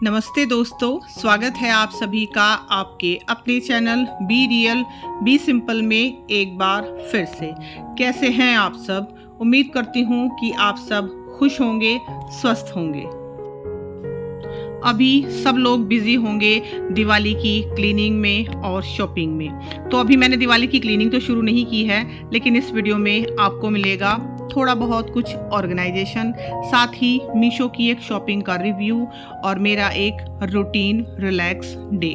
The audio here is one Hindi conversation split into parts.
नमस्ते दोस्तों, स्वागत है आप सभी का आपके अपने channel Be Real Be Simple में एक बार फिर से। कैसे हैं आप सब? उम्मीद करती हूँ कि आप सब खुश होंगे, स्वस्थ होंगे। अभी सब लोग बिजी होंगे दिवाली की क्लीनिंग में और शॉपिंग में। तो अभी मैंने दिवाली की क्लीनिंग तो शुरू नहीं की है, लेकिन इस वीडियो में आपको मिलेगा थोड़ा बहुत कुछ ऑर्गेनाइजेशन, साथ ही मीशो की एक शॉपिंग का रिव्यू और मेरा एक रूटीन रिलैक्स डे।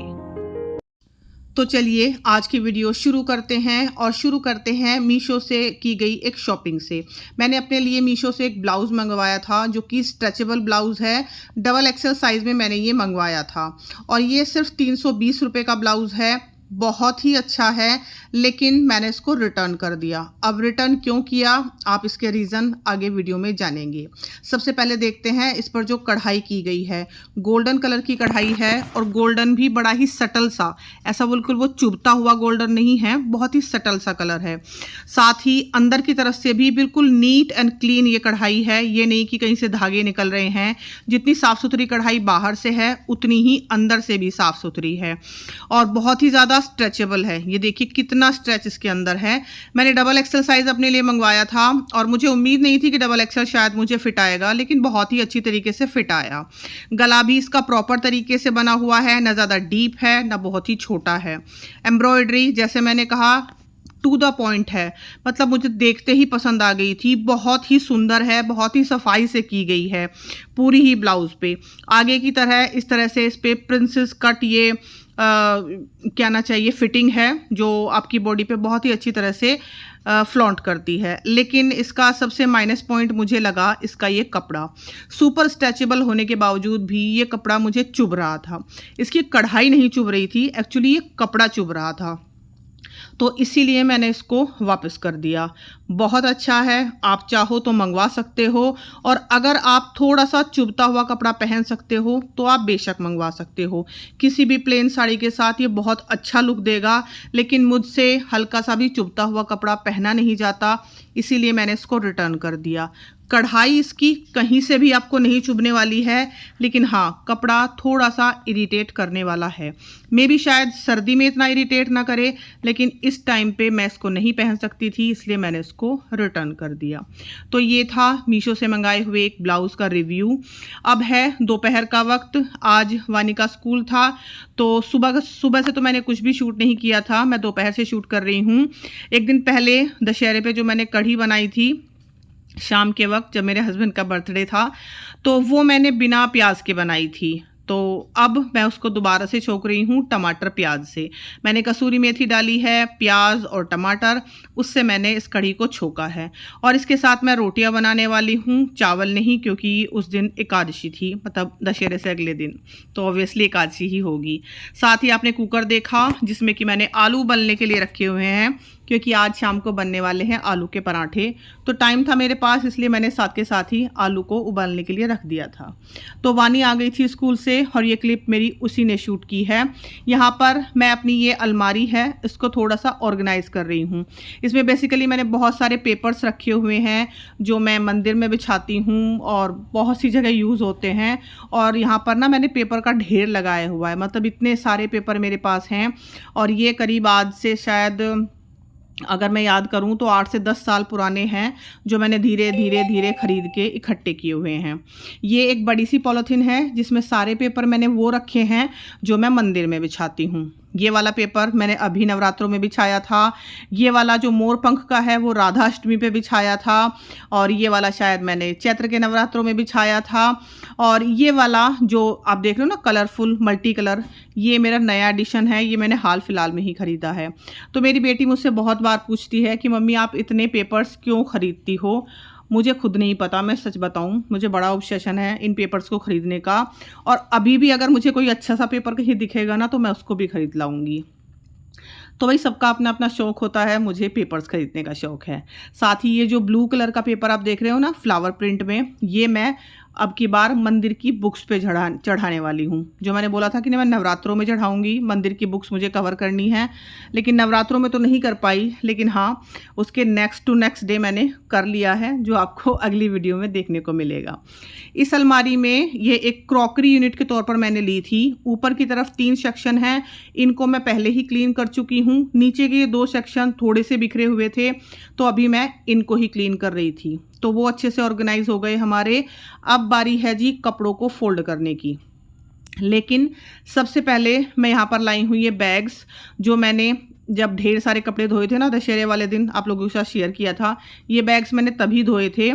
तो चलिए आज की वीडियो शुरू करते हैं मीशो से की गई एक शॉपिंग से। मैंने अपने लिए मीशो से एक ब्लाउज़ मंगवाया था जो कि स्ट्रेचेबल ब्लाउज़ है। डबल एक्सेल साइज़ में मैंने ये मंगवाया था और ये सिर्फ 320 रुपये का ब्लाउज़ है। बहुत ही अच्छा है, लेकिन मैंने इसको रिटर्न कर दिया। अब रिटर्न क्यों किया, आप इसके रीज़न आगे वीडियो में जानेंगे। सबसे पहले देखते हैं इस पर जो कढ़ाई की गई है। गोल्डन कलर की कढ़ाई है और गोल्डन भी बड़ा ही सटल सा, ऐसा बिल्कुल वो चुभता हुआ गोल्डन नहीं है, बहुत ही सटल सा कलर है। साथ ही अंदर की तरफ से भी बिल्कुल नीट एंड क्लीन ये कढ़ाई है। ये नहीं कि कहीं से धागे निकल रहे हैं। जितनी साफ़ सुथरी कढ़ाई बाहर से है उतनी ही अंदर से भी साफ़ सुथरी है और बहुत ही ज़्यादा स्ट्रेचेबल है। ये देखिए कितना स्ट्रेच इसके अंदर है। मैंने डबल एक्सेल साइज अपने लिए मंगवाया था और मुझे उम्मीद नहीं थी कि डबल एक्सेल शायद मुझे फिट आएगा, लेकिन बहुत ही अच्छी तरीके से फिट आया। गला भी इसका प्रॉपर तरीके से बना हुआ है, ना ज़्यादा डीप है ना बहुत ही छोटा है। एम्ब्रॉयडरी जैसे मैंने कहा टू द पॉइंट है, मतलब मुझे देखते ही पसंद आ गई थी। बहुत ही सुंदर है, बहुत ही सफाई से की गई है पूरी ही ब्लाउज पे। आगे की तरह इस तरह से इस पे प्रिंसेस कट ये कहना चाहिए फिटिंग है, जो आपकी बॉडी पे बहुत ही अच्छी तरह से फ्लॉन्ट करती है। लेकिन इसका सबसे माइनस पॉइंट मुझे लगा इसका ये कपड़ा। सुपर स्ट्रेचेबल होने के बावजूद भी ये कपड़ा मुझे चुभ रहा था। इसकी कढ़ाई नहीं चुभ रही थी, एक्चुअली ये कपड़ा चुभ रहा था, तो इसीलिए मैंने इसको वापस कर दिया। बहुत अच्छा है, आप चाहो तो मंगवा सकते हो और अगर आप थोड़ा सा चुभता हुआ कपड़ा पहन सकते हो तो आप बेशक मंगवा सकते हो। किसी भी प्लेन साड़ी के साथ ये बहुत अच्छा लुक देगा, लेकिन मुझसे हल्का सा भी चुभता हुआ कपड़ा पहना नहीं जाता, इसीलिए मैंने इसको रिटर्न कर दिया। कढ़ाई इसकी कहीं से भी आपको नहीं चुभने वाली है, लेकिन हाँ कपड़ा थोड़ा सा इरिटेट करने वाला है। मे भी शायद सर्दी में इतना इरिटेट ना करे, लेकिन इस टाइम पे मैं इसको नहीं पहन सकती थी, इसलिए मैंने इसको रिटर्न कर दिया। तो ये था मीशो से मंगाए हुए एक ब्लाउज़ का रिव्यू। अब है दोपहर का वक्त। आज वानी का स्कूल था, तो सुबह से तो मैंने कुछ भी शूट नहीं किया था, मैं दोपहर से शूट कर रही हूँ। एक दिन पहले दशहरे पे जो मैंने कढ़ी बनाई थी शाम के वक्त, जब मेरे हस्बैंड का बर्थडे था, तो वो मैंने बिना प्याज के बनाई थी। तो अब मैं उसको दोबारा से छोक रही हूँ टमाटर प्याज से। मैंने कसूरी मेथी डाली है, प्याज और टमाटर, उससे मैंने इस कढ़ी को छोका है। और इसके साथ मैं रोटियां बनाने वाली हूँ, चावल नहीं, क्योंकि उस दिन एकादशी थी, मतलब दशहरे से अगले दिन, तो ऑब्वियसली एकादशी ही होगी। साथ ही आपने कुकर देखा जिसमें कि मैंने आलू उबलने के लिए रखे हुए हैं, क्योंकि आज शाम को बनने वाले हैं आलू के पराठे। तो टाइम था मेरे पास, इसलिए मैंने साथ के साथ ही आलू को उबालने के लिए रख दिया था। तो वानी आ गई थी स्कूल से और ये क्लिप मेरी उसी ने शूट की है। यहाँ पर मैं अपनी ये अलमारी है इसको थोड़ा सा ऑर्गेनाइज कर रही हूँ। इसमें बेसिकली मैंने बहुत सारे पेपर्स रखे हुए हैं जो मैं मंदिर में बिछाती हूँ और बहुत सी जगह यूज़ होते हैं। और यहाँ पर ना मैंने पेपर का ढेर लगाया हुआ है, मतलब इतने सारे पेपर मेरे पास हैं। और ये करीब आज से शायद अगर मैं याद करूं तो 8 से 10 साल पुराने हैं, जो मैंने धीरे धीरे खरीद के इकट्ठे किए हुए हैं। ये एक बड़ी सी पॉलीथीन है जिसमें सारे पेपर मैंने वो रखे हैं जो मैं मंदिर में बिछाती हूँ। ये वाला पेपर मैंने अभी नवरात्रों में बिछाया था। ये वाला जो मोर पंख का है वो राधा अष्टमी पे बिछाया था। और ये वाला शायद मैंने चैत्र के नवरात्रों में बिछाया था। और ये वाला जो आप देख रहे हो ना कलरफुल मल्टी कलर, ये मेरा नया एडिशन है, ये मैंने हाल फिलहाल में ही ख़रीदा है। तो मेरी बेटी मुझसे बहुत बार पूछती है कि मम्मी आप इतने पेपर्स क्यों ख़रीदती हो। मुझे खुद नहीं पता, मैं सच बताऊं, मुझे बड़ा ऑब्सेशन है इन पेपर्स को ख़रीदने का। और अभी भी अगर मुझे कोई अच्छा सा पेपर कहीं दिखेगा ना तो मैं उसको भी ख़रीद लाऊंगी। तो भाई सबका अपना अपना शौक़ होता है, मुझे पेपर्स ख़रीदने का शौक़ है। साथ ही ये जो ब्लू कलर का पेपर आप देख रहे हो ना फ्लावर प्रिंट में, ये मैं अब की बार मंदिर की बुक्स पे चढ़ाने वाली हूँ। जो मैंने बोला था कि मैं नवरात्रों में चढ़ाऊँगी, मंदिर की बुक्स मुझे कवर करनी है, लेकिन नवरात्रों में तो नहीं कर पाई, लेकिन हाँ उसके नेक्स्ट टू नेक्स्ट डे मैंने कर लिया है, जो आपको अगली वीडियो में देखने को मिलेगा। इस अलमारी में ये एक क्रॉकरी यूनिट के तौर पर मैंने ली थी। ऊपर की तरफ 3 सेक्शन हैं, इनको मैं पहले ही क्लीन कर चुकी हूँ। नीचे के ये 2 सेक्शन थोड़े से बिखरे हुए थे, तो अभी मैं इनको ही क्लीन कर रही थी, तो वो अच्छे से ऑर्गेनाइज हो गए हमारे। अब बारी है जी कपड़ों को फोल्ड करने की। लेकिन सबसे पहले मैं यहाँ पर लाई हूँ ये बैग्स, जो मैंने जब ढेर सारे कपड़े धोए थे ना दशहरे वाले दिन, आप लोगों के साथ शेयर किया था। ये बैग्स मैंने तभी धोए थे,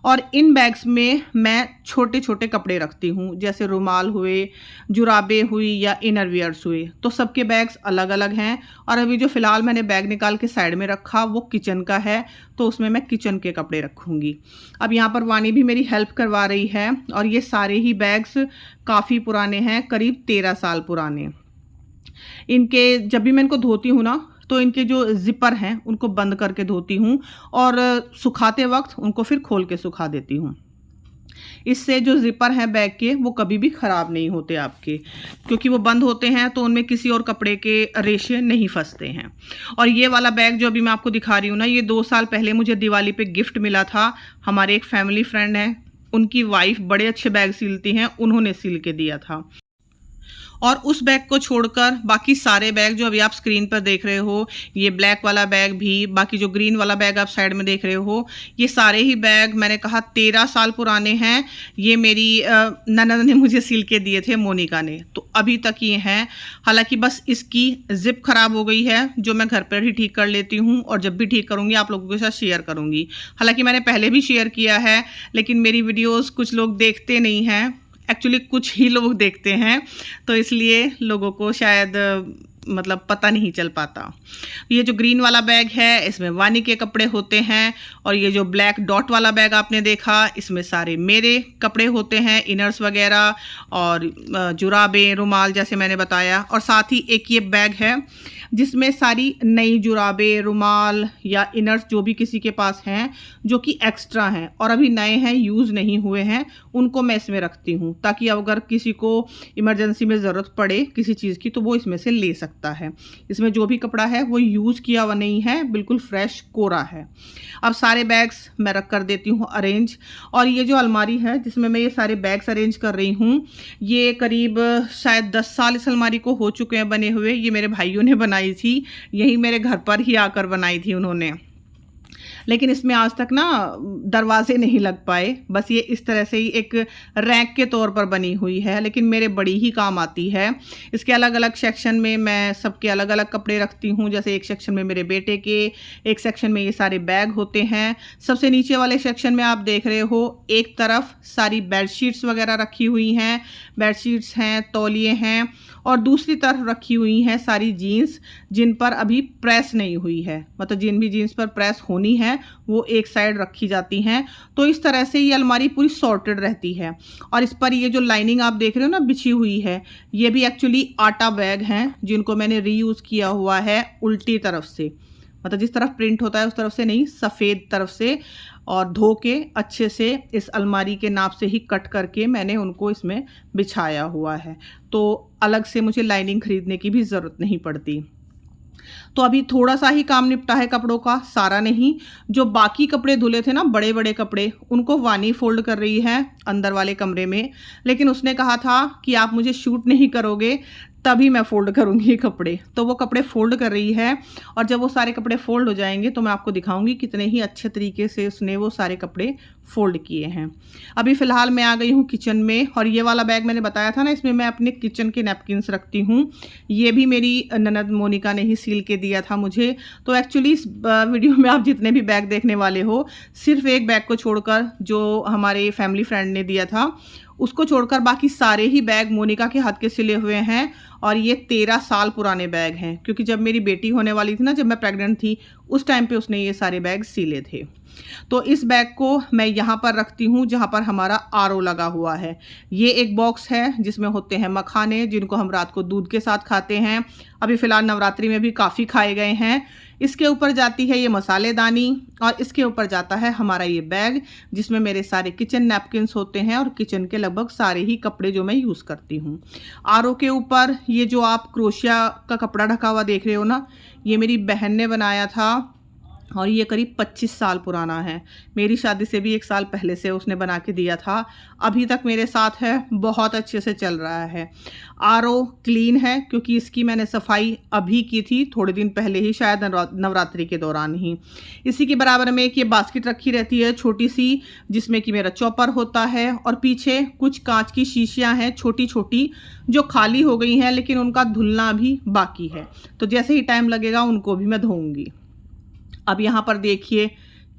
और इन बैग्स में मैं छोटे छोटे कपड़े रखती हूँ, जैसे रुमाल हुए, जुराबे हुई या इनर वियर्स हुए। तो सबके बैग्स अलग अलग हैं, और अभी जो फ़िलहाल मैंने बैग निकाल के साइड में रखा वो किचन का है, तो उसमें मैं किचन के कपड़े रखूँगी। अब यहाँ पर वानी भी मेरी हेल्प करवा रही है, और ये सारे ही बैग्स काफ़ी पुराने हैं, करीब 13 साल पुराने। इनके जब भी मैं इनको धोती हूँ ना, तो इनके जो ज़िपर हैं उनको बंद करके धोती हूँ, और सुखाते वक्त उनको फिर खोल के सुखा देती हूँ। इससे जो ज़िपर हैं बैग के वो कभी भी ख़राब नहीं होते आपके, क्योंकि वो बंद होते हैं तो उनमें किसी और कपड़े के रेशे नहीं फंसते हैं। और ये वाला बैग जो अभी मैं आपको दिखा रही हूँ ना, ये 2 साल पहले मुझे दिवाली पे गिफ्ट मिला था। हमारे एक फैमिली फ्रेंड हैं, उनकी वाइफ बड़े अच्छे बैग सिलती हैं, उन्होंने सिल के दिया था। और उस बैग को छोड़कर बाकी सारे बैग जो अभी आप स्क्रीन पर देख रहे हो, ये ब्लैक वाला बैग भी, बाकी जो ग्रीन वाला बैग आप साइड में देख रहे हो, ये सारे ही बैग मैंने कहा 13 साल पुराने हैं। ये मेरी ननद ने मुझे सिल के दिए थे, मोनिका ने, तो अभी तक ये हैं। हालांकि बस इसकी जिप खराब हो गई है, जो मैं घर पर ही ठीक कर लेती हूँ, और जब भी ठीक करूँगी आप लोगों के साथ शेयर करूँगी। हालांकि मैंने पहले भी शेयर किया है, लेकिन मेरी वीडियोज़ कुछ लोग देखते नहीं हैं, एक्चुअली कुछ ही लोग देखते हैं, तो इसलिए लोगों को शायद मतलब पता नहीं चल पाता। ये जो ग्रीन वाला बैग है इसमें वानी के कपड़े होते हैं, और ये जो ब्लैक डॉट वाला बैग आपने देखा इसमें सारे मेरे कपड़े होते हैं, इनर्स वगैरह और जुराबे, रुमाल जैसे मैंने बताया। और साथ ही एक ये बैग है जिसमें सारी नई जुराबे, रुमाल या इनर्स जो भी किसी के पास हैं, जो कि एक्स्ट्रा हैं और अभी नए हैं, यूज़ नहीं हुए हैं, उनको मैं इसमें रखती हूँ, ताकि अगर किसी को इमरजेंसी में ज़रूरत पड़े किसी चीज़ की तो वो इसमें से ले सकता है। इसमें जो भी कपड़ा है वो यूज़ किया हुआ नहीं है, बिल्कुल फ्रेश कोरा है। अब सारे बैग्स मैं रख कर देती हूँ अरेंज। और ये जो अलमारी है जिसमें मैं ये सारे बैग्स अरेंज कर रही हूँ, ये करीब शायद 10 साल इस अलमारी को हो चुके हैं बने हुए। ये मेरे भाइयों ने बनाई थी, यही मेरे घर पर ही आकर बनाई थी उन्होंने, लेकिन इसमें आज तक ना दरवाजे नहीं लग पाए। बस ये इस तरह से ही एक रैक के तौर पर बनी हुई है, लेकिन मेरे बड़ी ही काम आती है। इसके अलग अलग सेक्शन में मैं सबके अलग अलग कपड़े रखती हूँ, जैसे एक सेक्शन में मेरे बेटे के, एक सेक्शन में ये सारे बैग होते हैं। सबसे नीचे वाले सेक्शन में आप देख रहे हो, एक तरफ सारी बेडशीट्स वगैरह रखी हुई हैं, बेडशीट्स हैं, तौलिए हैं, और दूसरी तरफ रखी हुई हैं सारी जीन्स जिन पर अभी प्रेस नहीं हुई है, मतलब जिन भी जीन्स पर प्रेस होनी है वो एक साइड रखी जाती हैं। तो इस तरह से ये अलमारी पूरी सॉर्टेड रहती है। और इस पर ये जो लाइनिंग आप देख रहे हो ना बिछी हुई है, ये भी एक्चुअली आटा बैग हैं जिनको मैंने रीयूज़ किया हुआ है उल्टी तरफ से, मतलब जिस तरफ प्रिंट होता है उस तरफ से नहीं, सफ़ेद तरफ से, और धो के अच्छे से इस अलमारी के नाप से ही कट करके मैंने उनको इसमें बिछाया हुआ है। तो अलग से मुझे लाइनिंग खरीदने की भी ज़रूरत नहीं पड़ती। तो अभी थोड़ा सा ही काम निपटा है कपड़ों का, सारा नहीं। जो बाकी कपड़े धुले थे ना, बड़े बड़े कपड़े, उनको वानी फोल्ड कर रही है अंदर वाले कमरे में, लेकिन उसने कहा था कि आप मुझे शूट नहीं करोगे तभी मैं फ़ोल्ड करूँगी कपड़े, तो वो कपड़े फ़ोल्ड कर रही है। और जब वो सारे कपड़े फ़ोल्ड हो जाएंगे तो मैं आपको दिखाऊंगी कितने ही अच्छे तरीके से उसने वो सारे कपड़े फ़ोल्ड किए हैं। अभी फ़िलहाल मैं आ गई हूँ किचन में, और ये वाला बैग मैंने बताया था ना, इसमें मैं अपने किचन के नैपकिन्स रखती हूँ। ये भी मेरी ननद मोनिका ने ही सील के दिया था मुझे। तो एक्चुअली इस वीडियो में आप जितने भी बैग देखने वाले हो, सिर्फ एक बैग को छोड़कर जो हमारे फैमिली फ्रेंड ने दिया था उसको छोड़कर बाकी सारे ही बैग मोनिका के हाथ के सिले हुए हैं। और ये 13 साल पुराने बैग हैं, क्योंकि जब मेरी बेटी होने वाली थी ना, जब मैं प्रेग्नेंट थी, उस टाइम पे उसने ये सारे बैग सिले थे। तो इस बैग को मैं यहाँ पर रखती हूँ जहाँ पर हमारा आरओ लगा हुआ है। ये एक बॉक्स है जिसमें होते हैं मखाने, जिनको हम रात को दूध के साथ खाते हैं। अभी फ़िलहाल नवरात्रि में भी काफ़ी खाए गए हैं। इसके ऊपर जाती है ये मसालेदानी और इसके ऊपर जाता है हमारा ये बैग जिसमें मेरे सारे किचन नैपकिन्स होते हैं और किचन के लगभग सारे ही कपड़े जो मैं यूज़ करती हूँ। आरओ के ऊपर ये जो आप क्रोशिया का कपड़ा ढका हुआ देख रहे हो ना, ये मेरी बहन ने बनाया था और ये करीब 25 साल पुराना है। मेरी शादी से भी 1 साल पहले से उसने बना के दिया था। अभी तक मेरे साथ है, बहुत अच्छे से चल रहा है। आरओ क्लीन है क्योंकि इसकी मैंने सफाई अभी की थी, थोड़े दिन पहले ही, शायद नवरात्रि के दौरान ही। इसी के बराबर में एक ये बास्केट रखी रहती है छोटी सी, जिसमें कि मेरा चॉपर होता है और पीछे कुछ कांच की शीशियाँ हैं छोटी छोटी जो खाली हो गई हैं, लेकिन उनका धुलना भी बाकी है। तो जैसे ही टाइम लगेगा उनको भी मैं धोऊंगी। अब यहाँ पर देखिए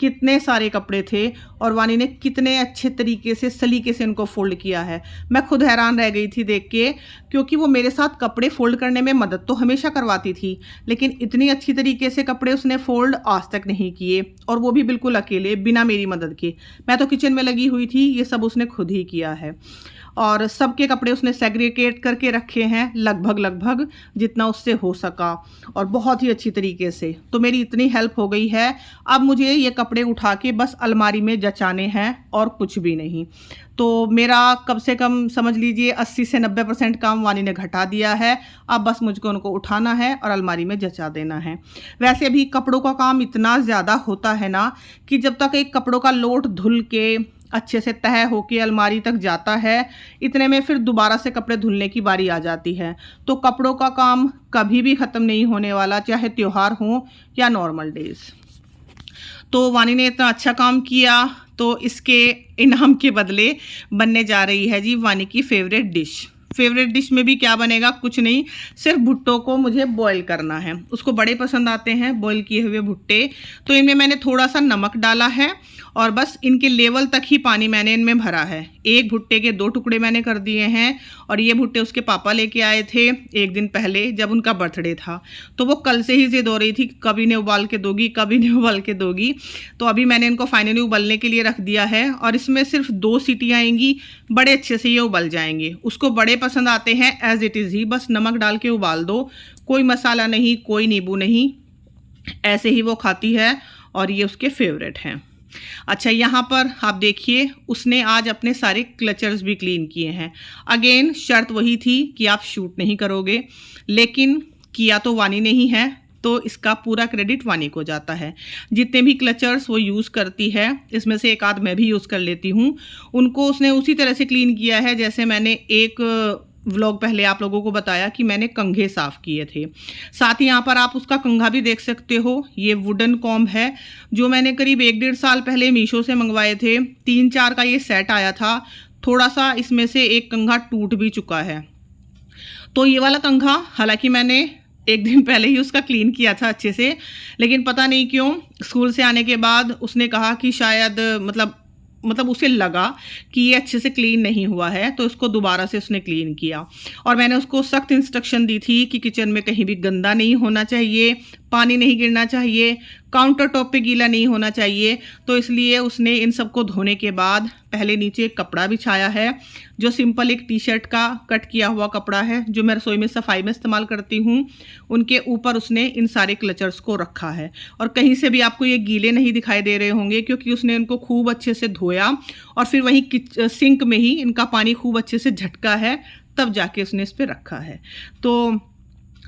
कितने सारे कपड़े थे और वानी ने कितने अच्छे तरीके से सलीके से इनको फोल्ड किया है। मैं खुद हैरान रह गई थी देख के, क्योंकि वो मेरे साथ कपड़े फोल्ड करने में मदद तो हमेशा करवाती थी, लेकिन इतनी अच्छी तरीके से कपड़े उसने फोल्ड आज तक नहीं किए, और वो भी बिल्कुल अकेले, बिना मेरी मदद के। मैं तो किचन में लगी हुई थी, ये सब उसने खुद ही किया है। और सबके कपड़े उसने सेग्रीगेट करके रखे हैं लगभग जितना उससे हो सका, और बहुत ही अच्छी तरीके से। तो मेरी इतनी हेल्प हो गई है। अब मुझे ये कपड़े उठा के बस अलमारी में जचाने हैं और कुछ भी नहीं। तो मेरा कम से कम समझ लीजिए 80 से 90% काम वानी ने घटा दिया है। अब बस मुझको उनको उठाना है और अलमारी में जचा देना है। वैसे भी कपड़ों का काम इतना ज़्यादा होता है ना कि जब तक एक कपड़ों का लोट धुल के अच्छे से तह होके अलमारी तक जाता है, इतने में फिर दोबारा से कपड़े धुलने की बारी आ जाती है। तो कपड़ों का काम कभी भी ख़त्म नहीं होने वाला, चाहे त्यौहार हो या नॉर्मल डेज। तो वानी ने इतना अच्छा काम किया, तो इसके इनाम के बदले बनने जा रही है जी वानी की फेवरेट डिश। फेवरेट डिश में भी क्या बनेगा, कुछ नहीं, सिर्फ भुट्टों को मुझे बॉईल करना है। उसको बड़े पसंद आते हैं बॉईल किए हुए भुट्टे। तो इनमें मैंने थोड़ा सा नमक डाला है और बस इनके लेवल तक ही पानी मैंने इनमें भरा है। एक भुट्टे के 2 टुकड़े मैंने कर दिए हैं, और ये भुट्टे उसके पापा लेके आए थे 1 दिन पहले जब उनका बर्थडे था। तो वो कल से ही जिद हो रही थी कभी ने उबाल के दोगी, कभी ने उबाल के दोगी। तो अभी मैंने इनको फाइनली उबलने के लिए रख दिया है, और इसमें सिर्फ 2 सीटियाँ आएंगी, बड़े अच्छे से ये उबल जाएंगे। उसको बड़े पसंद आते हैं एज इट इज़ ही, बस नमक डाल के उबाल दो, कोई मसाला नहीं, कोई नींबू नहीं, ऐसे ही वो खाती है, और ये उसके फेवरेट हैं। अच्छा, यहाँ पर आप देखिए उसने आज अपने सारे क्लचर्स भी क्लीन किए हैं। अगेन शर्त वही थी कि आप शूट नहीं करोगे, लेकिन किया तो वानी ने ही है, तो इसका पूरा क्रेडिट वानी को जाता है। जितने भी क्लचर्स वो यूज़ करती है, इसमें से एक आध मैं भी यूज़ कर लेती हूँ, उनको उसने उसी तरह से क्लीन किया है जैसे मैंने एक व्लॉग पहले आप लोगों को बताया कि मैंने कंघे साफ़ किए थे। साथ ही यहाँ पर आप उसका कंघा भी देख सकते हो। ये वुडन कॉम्ब है जो मैंने करीब 1-1.5 साल पहले मीशो से मंगवाए थे। 3-4 का ये सेट आया था। थोड़ा सा इसमें से एक कंघा टूट भी चुका है। तो ये वाला कंघा हालांकि मैंने 1 दिन पहले ही उसका क्लीन किया था अच्छे से, लेकिन पता नहीं क्यों स्कूल से आने के बाद उसने कहा कि शायद मतलब उसे लगा कि ये अच्छे से क्लीन नहीं हुआ है, तो इसको दोबारा से उसने क्लीन किया। और मैंने उसको सख्त इंस्ट्रक्शन दी थी कि किचन में कहीं भी गंदा नहीं होना चाहिए, पानी नहीं गिरना चाहिए, काउंटर टॉप पे गीला नहीं होना चाहिए। तो इसलिए उसने इन सबको धोने के बाद पहले नीचे एक कपड़ा बिछाया है, जो सिंपल एक टी-शर्ट का कट किया हुआ कपड़ा है जो मैं रसोई में सफाई में इस्तेमाल करती हूँ। उनके ऊपर उसने इन सारे क्लचर्स को रखा है, और कहीं से भी आपको ये गीले नहीं दिखाई दे रहे होंगे क्योंकि उसने इनको खूब अच्छे से धोया और फिर वहीं सिंक में ही इनका पानी खूब अच्छे से झटका है, तब जाके उसने इस पर रखा है। तो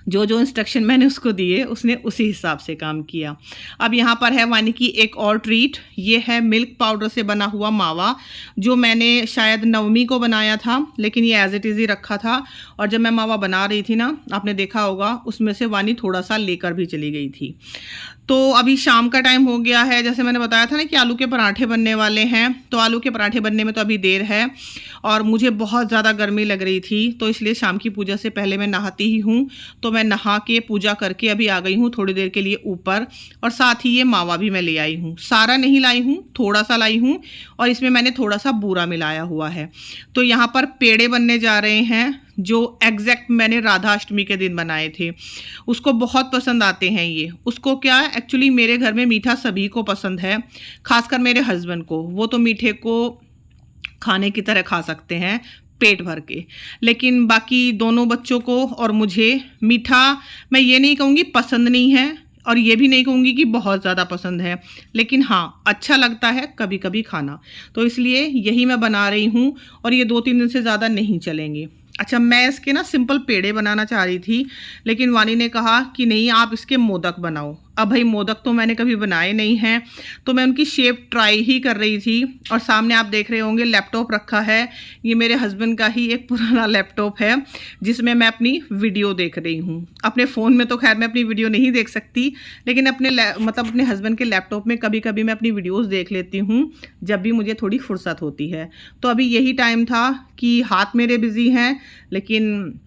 जो जो इंस्ट्रक्शन मैंने उसको दिए उसने उसी हिसाब से काम किया। अब यहाँ पर है वानी की एक और ट्रीट। ये है मिल्क पाउडर से बना हुआ मावा, जो मैंने शायद नवमी को बनाया था, लेकिन ये एज इट इज़ ही रखा था। और जब मैं मावा बना रही थी ना, आपने देखा होगा उसमें से वानी थोड़ा सा लेकर भी चली गई थी। तो अभी शाम का टाइम हो गया है। जैसे मैंने बताया था ना कि आलू के पराठे बनने वाले हैं, तो आलू के पराठे बनने में तो अभी देर है, और मुझे बहुत ज़्यादा गर्मी लग रही थी, तो इसलिए शाम की पूजा से पहले मैं नहाती ही हूँ। तो मैं नहा के पूजा करके अभी आ गई हूँ थोड़ी देर के लिए ऊपर, और साथ ही ये मावा भी मैं ले आई हूँ। सारा नहीं लाई हूँ, थोड़ा सा लाई हूँ, और इसमें मैंने थोड़ा सा बूरा मिलाया हुआ है। तो यहाँ पर पेड़े बनने जा रहे हैं। जो एग्जैक्ट मैंने राधा अष्टमी के दिन बनाए थे। उसको बहुत पसंद आते हैं ये। उसको क्या है, एक्चुअली मेरे घर में मीठा सभी को पसंद है, खासकर मेरे हस्बैंड को। वो तो मीठे को खाने की तरह खा सकते हैं पेट भर के, लेकिन बाकी दोनों बच्चों को और मुझे मीठा, मैं ये नहीं कहूँगी पसंद नहीं है और ये भी नहीं कहूँगी कि बहुत ज़्यादा पसंद है, लेकिन हाँ अच्छा लगता है कभी कभी खाना। तो इसलिए यही मैं बना रही हूँ और ये 2-3 दिन से ज़्यादा नहीं चलेंगे। अच्छा, मैं इसके ना सिंपल पेड़े बनाना चाह रही थी, लेकिन वानी ने कहा कि नहीं आप इसके मोदक बनाओ। अब भाई मोदक तो मैंने कभी बनाए नहीं हैं, तो मैं उनकी शेप ट्राई ही कर रही थी। और सामने आप देख रहे होंगे लैपटॉप रखा है, ये मेरे हस्बैंड का ही एक पुराना लैपटॉप है जिसमें मैं अपनी वीडियो देख रही हूँ। अपने फ़ोन में तो खैर मैं अपनी वीडियो नहीं देख सकती, लेकिन अपने हस्बैंड के लैपटॉप में कभी कभी मैं अपनी वीडियोज़ देख लेती हूँ जब भी मुझे थोड़ी फुर्सत होती है। तो अभी यही टाइम था कि हाथ मेरे बिज़ी हैं, लेकिन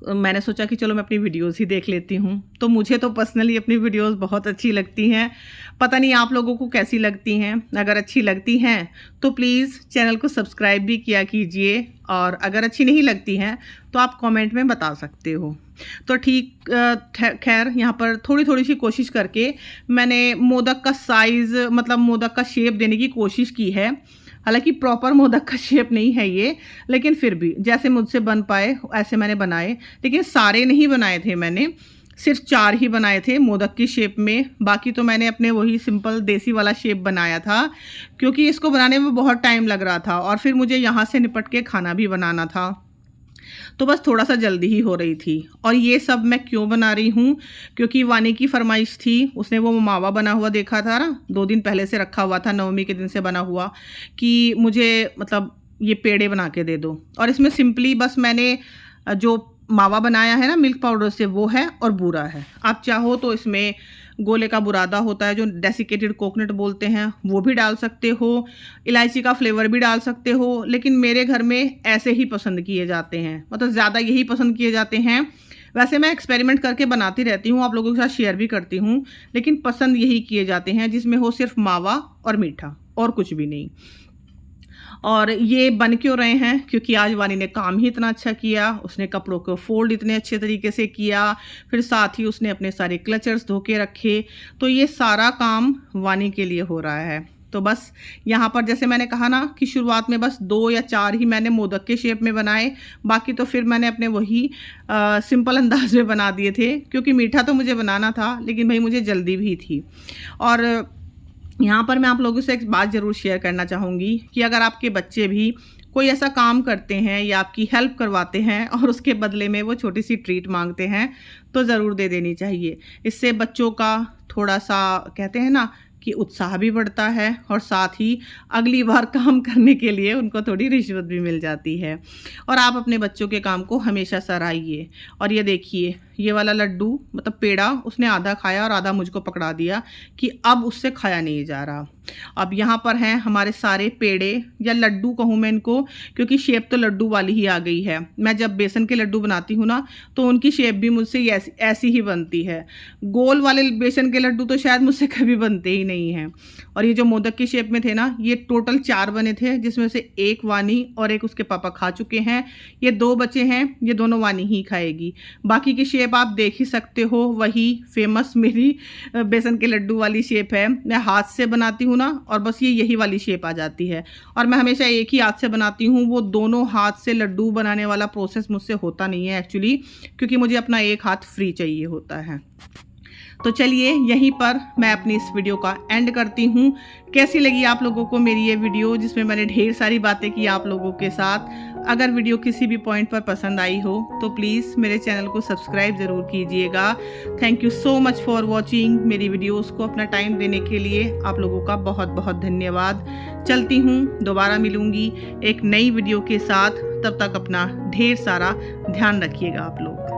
मैंने सोचा कि चलो मैं अपनी वीडियोस ही देख लेती हूँ। तो मुझे तो पर्सनली अपनी वीडियोस बहुत अच्छी लगती हैं, पता नहीं आप लोगों को कैसी लगती हैं। अगर अच्छी लगती हैं तो प्लीज़ चैनल को सब्सक्राइब भी किया कीजिए, और अगर अच्छी नहीं लगती हैं तो आप कमेंट में बता सकते हो। तो ठीक खैर यहाँ पर थोड़ी थोड़ी सी कोशिश करके मैंने मोदक का साइज़, मतलब मोदक का शेप देने की कोशिश की है। हालांकि प्रॉपर मोदक का शेप नहीं है ये, लेकिन फिर भी जैसे मुझसे बन पाए ऐसे मैंने बनाए। लेकिन सारे नहीं बनाए थे मैंने, सिर्फ 4 ही बनाए थे मोदक की शेप में। बाकी तो मैंने अपने वही सिंपल देसी वाला शेप बनाया था, क्योंकि इसको बनाने में बहुत टाइम लग रहा था और फिर मुझे यहाँ से निपट के खाना भी बनाना था, तो बस थोड़ा सा जल्दी ही हो रही थी। और ये सब मैं क्यों बना रही हूँ, क्योंकि वानी की फरमाइश थी। उसने वो मावा बना हुआ देखा था ना, 2 दिन पहले से रखा हुआ था, नवमी के दिन से बना हुआ, कि मुझे मतलब ये पेड़े बना के दे दो। और इसमें सिंपली बस मैंने जो मावा बनाया है ना मिल्क पाउडर से, वो है और बूरा है। आप चाहो तो इसमें गोले का बुरादा होता है जो डेसिकेटेड कोकोनट बोलते हैं, वो भी डाल सकते हो, इलायची का फ्लेवर भी डाल सकते हो, लेकिन मेरे घर में ऐसे ही पसंद किए जाते हैं, मतलब ज़्यादा यही पसंद किए जाते हैं। वैसे मैं एक्सपेरिमेंट करके बनाती रहती हूँ, आप लोगों के साथ शेयर भी करती हूँ, लेकिन पसंद यही किए जाते हैं जिसमें हो सिर्फ मावा और मीठा और कुछ भी नहीं। और ये बन क्यों रहे हैं, क्योंकि आज वानी ने काम ही इतना अच्छा किया। उसने कपड़ों को फोल्ड इतने अच्छे तरीके से किया, फिर साथ ही उसने अपने सारे क्लचर्स धो के रखे। तो ये सारा काम वानी के लिए हो रहा है। तो बस यहाँ पर जैसे मैंने कहा ना कि शुरुआत में बस 2 या 4 ही मैंने मोदक के शेप में बनाए, बाकी तो फिर मैंने अपने वही सिंपल अंदाज में बना दिए थे, क्योंकि मीठा तो मुझे बनाना था, लेकिन भाई मुझे जल्दी भी थी। और यहाँ पर मैं आप लोगों से एक बात ज़रूर शेयर करना चाहूँगी कि अगर आपके बच्चे भी कोई ऐसा काम करते हैं या आपकी हेल्प करवाते हैं और उसके बदले में वो छोटी सी ट्रीट मांगते हैं, तो ज़रूर दे देनी चाहिए। इससे बच्चों का थोड़ा सा, कहते हैं ना कि उत्साह भी बढ़ता है, और साथ ही अगली बार काम करने के लिए उनको थोड़ी रिश्वत भी मिल जाती है। और आप अपने बच्चों के काम को हमेशा सराहिए। और ये देखिए, ये वाला लड्डू मतलब पेड़ा उसने आधा खाया और आधा मुझको पकड़ा दिया कि अब उससे खाया नहीं जा रहा। अब यहाँ पर हैं हमारे सारे पेड़े, या लड्डू कहूँ मैं इनको, क्योंकि शेप तो लड्डू वाली ही आ गई है। मैं जब बेसन के लड्डू बनाती हूँ ना, तो उनकी शेप भी मुझसे ऐसी ही बनती है। गोल वाले बेसन के लड्डू तो शायद मुझसे कभी बनते ही नहीं हैं। और ये जो मोदक की शेप में थे ना, ये टोटल 4 बने थे, जिसमें से 1 वानी और 1 उसके पापा खा चुके हैं। ये 2 बचे हैं, ये दोनों वानी ही खाएगी। बाकी की शेप आप देख ही सकते हो, वही फेमस मेरी बेसन के लड्डू वाली शेप है। मैं हाथ से बनाती हूँ ना, और बस ये यही वाली शेप आ जाती है। और मैं हमेशा एक ही हाथ से बनाती हूँ, वो दोनों हाथ से लड्डू बनाने वाला प्रोसेस मुझसे होता नहीं है एक्चुअली, क्योंकि मुझे अपना एक हाथ फ्री चाहिए होता है। तो चलिए यहीं पर मैं अपनी इस वीडियो का एंड करती हूँ। कैसी लगी आप लोगों को मेरी ये वीडियो, जिसमें मैंने ढेर सारी बातें की आप लोगों के साथ। अगर वीडियो किसी भी पॉइंट पर पसंद आई हो तो प्लीज़ मेरे चैनल को सब्सक्राइब ज़रूर कीजिएगा। Thank you so much for watching. मेरी वीडियोस को अपना टाइम देने के लिए आप लोगों का बहुत बहुत धन्यवाद। चलती हूँ, दोबारा मिलूँगी एक नई वीडियो के साथ। तब तक अपना ढेर सारा ध्यान रखिएगा आप लोग।